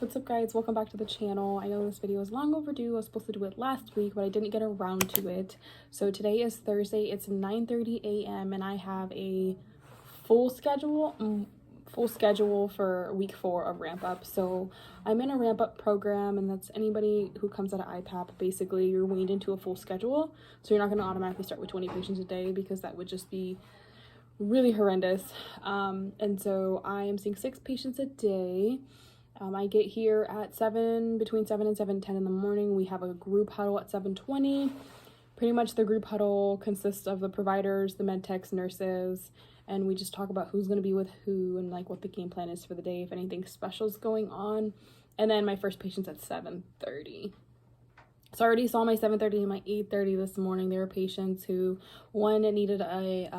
What's up guys, welcome back to the channel. I know this video is long overdue. I was supposed to do it last week, but I didn't get around to it. So today is Thursday, it's 9:30 a.m. and I have a full schedule for week 4 of ramp up. So I'm in a ramp up program, and that's anybody who comes out of IPAP. Basically you're weaned into a full schedule, so you're not going to automatically start with 20 patients a day because that would just be really horrendous. And so I am seeing 6 patients a day. I get here at between 7 and 7:10 in the morning. We have a group huddle at 7:20. Pretty much the group huddle consists of the providers, the med techs, nurses, and we just talk about who's going to be with who and like what the game plan is for the day, if anything special is going on. And then my first patient's at 7:30. So I already saw my 7:30 and my 8:30 this morning. There were patients who, one needed a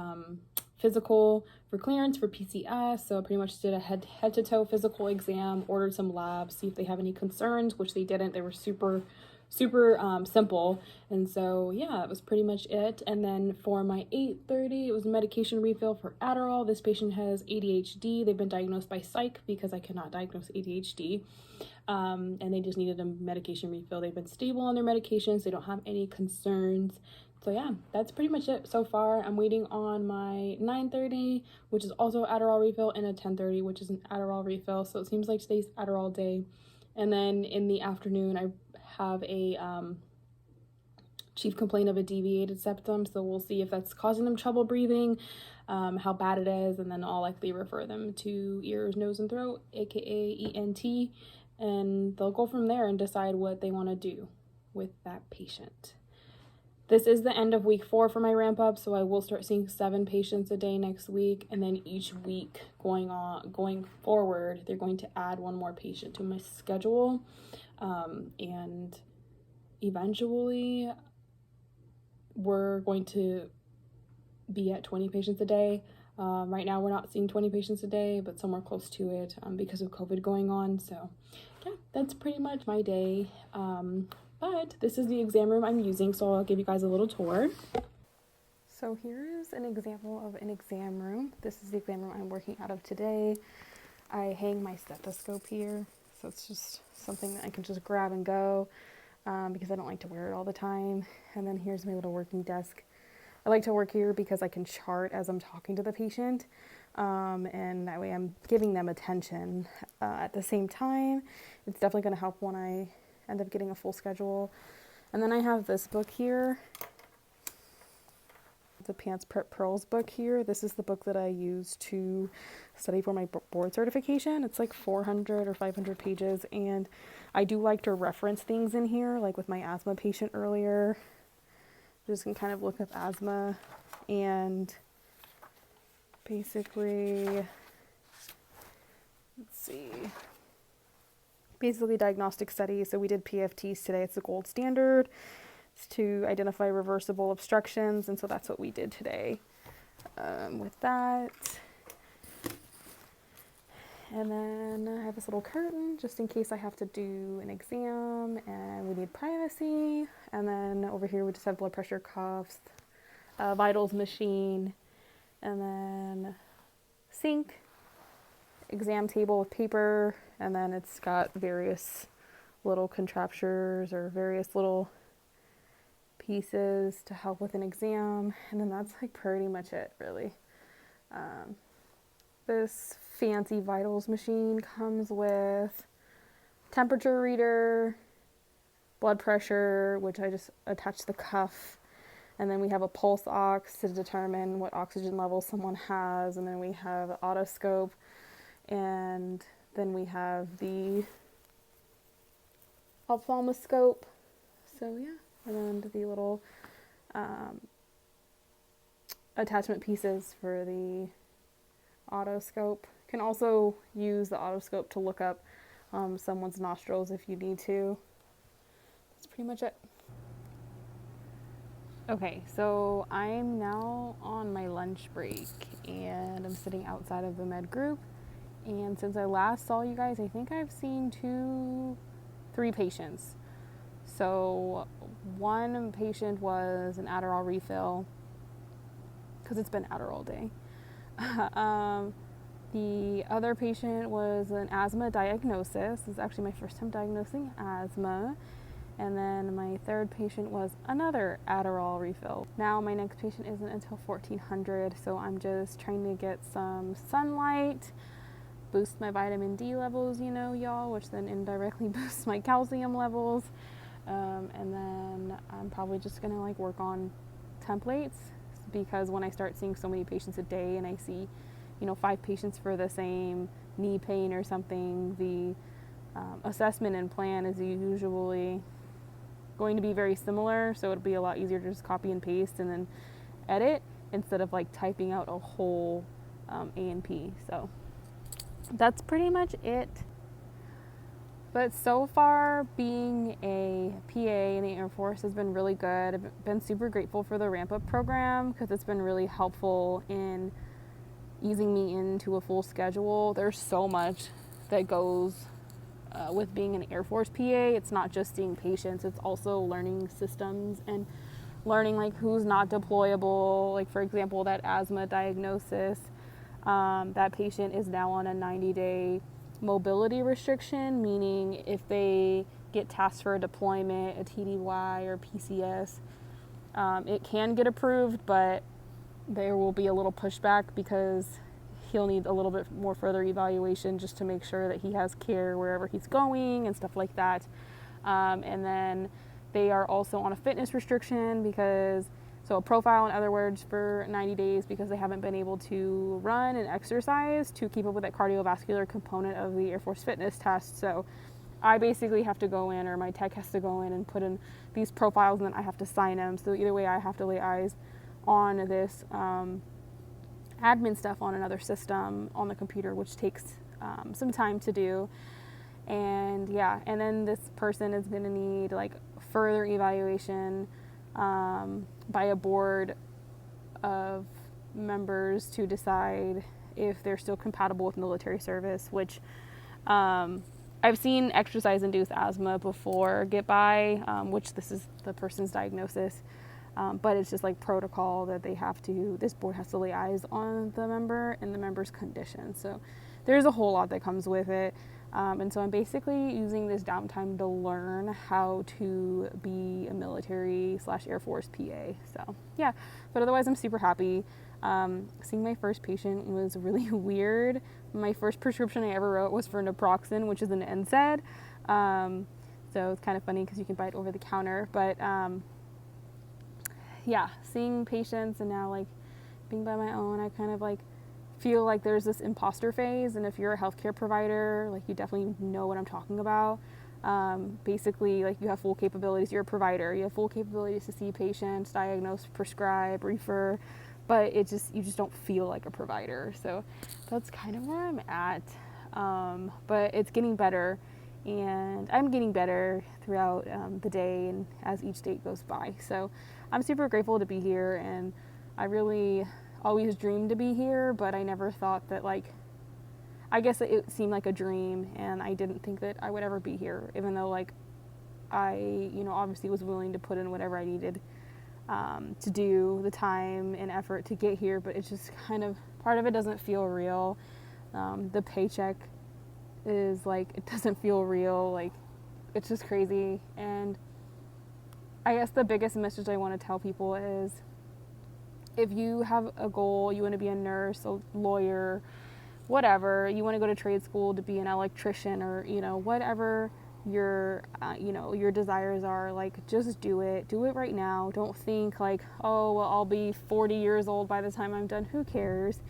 physical for clearance for PCS, so I pretty much did a head to toe physical exam, ordered some labs, see if they have any concerns, which they didn't. They were super simple, and so yeah, that was pretty much it. And then for my 8:30, it was a medication refill for Adderall. This patient has ADHD. They've been diagnosed by psych because I cannot diagnose ADHD, and they just needed a medication refill. They've been stable on their medications. They don't have any concerns. So yeah, that's pretty much it so far. I'm waiting on my 9:30, which is also Adderall refill, and a 10:30, which is an Adderall refill. So it seems like today's Adderall day. And then in the afternoon, I have a chief complaint of a deviated septum. So we'll see if that's causing them trouble breathing, how bad it is, and then I'll likely refer them to ears, nose, and throat, aka ENT, and they'll go from there and decide what they want to do with that patient. This is the end of week 4 for my ramp up, so I will start seeing 7 patients a day next week, and then each week going forward, they're going to add 1 more patient to my schedule, and eventually we're going to be at 20 patients a day. Right now we're not seeing 20 patients a day, but somewhere close to it because of COVID going on. So yeah, that's pretty much my day. But this is the exam room I'm using, so I'll give you guys a little tour. So here's an example of an exam room. This is the exam room I'm working out of today. I hang my stethoscope here, so it's just something that I can just grab and go because I don't like to wear it all the time. And then here's my little working desk. I like to work here because I can chart as I'm talking to the patient, and that way I'm giving them attention. At the same time, it's definitely going to help when I end up getting a full schedule. And then I have this book here, the Pants Prep Pearls book here. This is the book that I use to study for my board certification. It's like 400 or 500 pages, and I do like to reference things in here, like with my asthma patient earlier. Just can kind of look up asthma and basically, let's see, basically diagnostic studies. So we did PFTs today. It's the gold standard. It's to identify reversible obstructions, and so that's what we did today with that. And then I have this little curtain just in case I have to do an exam and we need privacy. And then over here we just have blood pressure cuffs, vitals machine, and then sink, exam table with paper, and then it's got various little contraptures or various little pieces to help with an exam. And then that's like pretty much it, really. This fancy vitals machine comes with temperature reader, blood pressure, which I just attach to the cuff, and then we have a pulse ox to determine what oxygen level someone has, and then we have otoscope, and then we have the ophthalmoscope. So yeah, and then the little attachment pieces for the otoscope. Can also use the otoscope to look up someone's nostrils if you need to. That's pretty much it. Okay, so I'm now on my lunch break and I'm sitting outside of the med group, and since I last saw you guys, I think I've seen 3 patients. So one patient was an Adderall refill because it's been Adderall day. The other patient was an asthma diagnosis. This is actually my first time diagnosing asthma. And then my third patient was another Adderall refill. Now my next patient isn't until 1400, so I'm just trying to get some sunlight, boost my vitamin D levels, y'all, which then indirectly boosts my calcium levels. And then I'm probably just gonna work on templates, because when I start seeing so many patients a day and I see 5 patients for the same knee pain or something, the assessment and plan is usually going to be very similar, so it'll be a lot easier to just copy and paste and then edit instead of typing out a whole A&P. So that's pretty much it. But so far, being a PA in the Air Force has been really good. I've been super grateful for the ramp-up program because it's been really helpful in easing me into a full schedule. There's so much that goes with being an Air Force PA. It's not just seeing patients, it's also learning systems and learning who's not deployable. For example, that asthma diagnosis, that patient is now on a 90-day mobility restriction, meaning if they get tasked for a deployment, a TDY or PCS, it can get approved, but there will be a little pushback because he'll need a little bit more further evaluation just to make sure that he has care wherever he's going and stuff like that. And then they are also on a fitness restriction so a profile, in other words, for 90 days because they haven't been able to run and exercise to keep up with that cardiovascular component of the Air Force fitness test. So I basically have to go in, or my tech has to go in and put in these profiles, and then I have to sign them. So either way, I have to lay eyes on this admin stuff on another system on the computer, which takes some time to do. And then this person is going to need further evaluation by a board of members to decide if they're still compatible with military service, which I've seen exercise-induced asthma before get by, which this is the person's diagnosis, but it's just protocol that this board has to lay eyes on the member and the member's condition. So there's a whole lot that comes with it. And so I'm basically using this downtime to learn how to be a military/Air Force PA. So yeah, but otherwise I'm super happy. Seeing my first patient was really weird. My first prescription I ever wrote was for naproxen, which is an NSAID. So it's kind of funny because you can buy it over the counter. But seeing patients and now being by my own, I kind of feel there's this imposter phase, and if you're a healthcare provider, you definitely know what I'm talking about. Basically, you have full capabilities. You're a provider. You have full capabilities to see patients, diagnose, prescribe, refer, but you just don't feel like a provider. So that's kind of where I'm at. But it's getting better, and I'm getting better throughout the day and as each day goes by. So I'm super grateful to be here, and I really always dreamed to be here, but I never thought that I guess it seemed like a dream, and I didn't think that I would ever be here, even though I obviously was willing to put in whatever I needed to do, the time and effort to get here, but it's just kind of, part of it doesn't feel real. The paycheck is it doesn't feel real, it's just crazy. And I guess the biggest message I want to tell people is, if you have a goal, you want to be a nurse, a lawyer, whatever, you want to go to trade school to be an electrician, or whatever your desires are, just do it right now. Don't think oh well, I'll be 40 years old by the time I'm done. Who cares?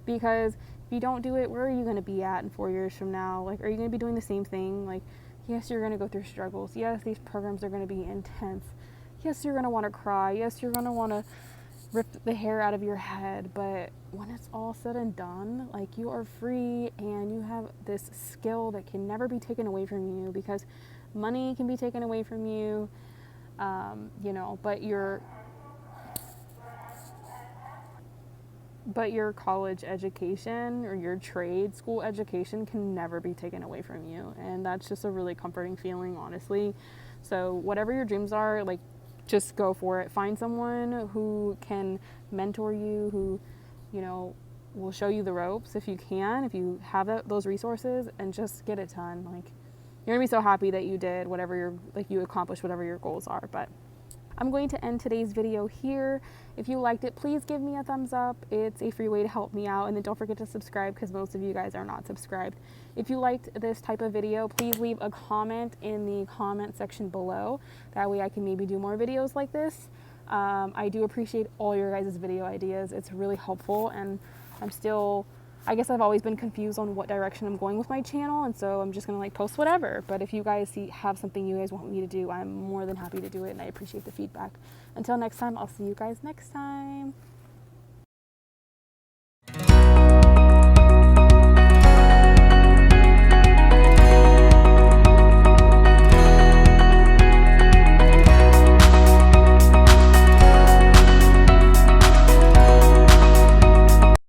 Because if you don't do it, where are you going to be at in 4 years from now? Are you going to be doing the same thing? Yes, you're going to go through struggles. Yes, these programs are going to be intense. Yes, you're going to want to cry. Yes, you're going to want to rip the hair out of your head, but when it's all said and done, you are free, and you have this skill that can never be taken away from you, because money can be taken away from you, but your college education or your trade school education can never be taken away from you, and that's just a really comforting feeling, honestly. So whatever your dreams are, just go for it. Find someone who can mentor you, who, will show you the ropes if you can, if you have those resources, and just get it done. Like, you're gonna be so happy that you did whatever you accomplished whatever your goals are. But I'm going to end today's video here. If you liked it, please give me a thumbs up. It's a free way to help me out. And then don't forget to subscribe, because most of you guys are not subscribed. If you liked this type of video, please leave a comment in the comment section below. That way I can maybe do more videos like this. I do appreciate all your guys' video ideas. It's really helpful, and I guess I've always been confused on what direction I'm going with my channel, and so I'm just gonna like post whatever. But if you guys have something you guys want me to do, I'm more than happy to do it, and I appreciate the feedback. Until next time, I'll see you guys next time.